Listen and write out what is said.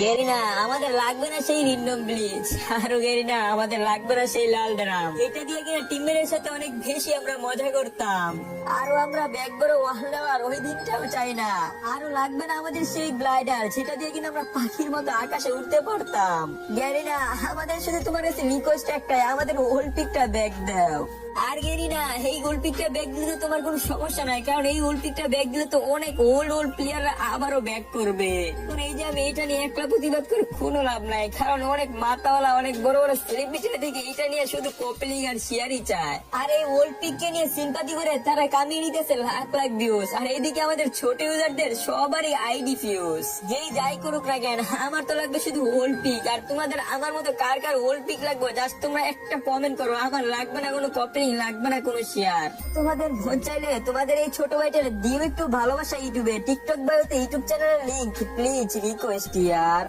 Garena আমাদের লাগবে না সেই রিন্ডম ব্লিচ, আরো গেরিনা আমাদের লাগবে না সেই লাল ড্রাম। এটা দিয়ে কিনা টিমের সাথে অনেক বেশি আমরা মজা করতাম। আরো আমরা ব্যাগ বড় ওয়াল দেওয়ার ওই দিনটাও চাই না। আরো লাগবে না আমাদের সেই গ্লাইডার, সেটা দিয়ে কিনা আমরা পাখির মতো আকাশে উঠতে পারতাম। গেরিনা আমাদের সাথে তোমার কাছে রিকোয়েস্ট একটাই, আমাদের ওল্ড পিকটা ব্যাগ দাও। আর গেরিনা এই ওল্ড পিকটা ব্যাগ দিলে তোমার কোনো সমস্যা নাই, কারণ এই ওল্ড পিকটা ব্যাগ দিলে তো অনেক ওল্ড প্লেয়াররা আবারও ব্যাক করবে। এই যে আমি এটা নিয়ে একলা প্রতিবাদ করে কোনো লাভ নাই, কারণ অনেক মাতাওয়ালা অনেক বড় বড় সেলিব্রিটি থেকে এটা নিয়ে শুধু কপলিং আর শেয়ারই চায়। আর এই ওল্ড পিক কে নিয়ে সিম্পাথি করে তারা কামিয়ে নিতেছে লাখ লাখ ভিউজ। আর এইদিকে আমাদের ছোট ইউজারদের সবারই আইডি ফিউজ। যেই যাই করুক না কেন, আমার তো লাগবে শুধু ওল্ড পিক। আর তোমাদের আমার মতো কার কার ওল্ড পিক লাগবে জাস্ট তোমরা একটা কমেন্ট করো। আমার লাগবে না কোনো কপলিং, লাগবে না কোনো শেয়ার। তোমাদের মন চাইলে তোমাদের এই ছোট ভাইটার দিও একটু ভালোবাসা ইউটিউবে, টিকটক বায়োতে ইউটিউব চ্যানেলের লিংক প্লিজ রিকোয়েস্ট ইয়ার।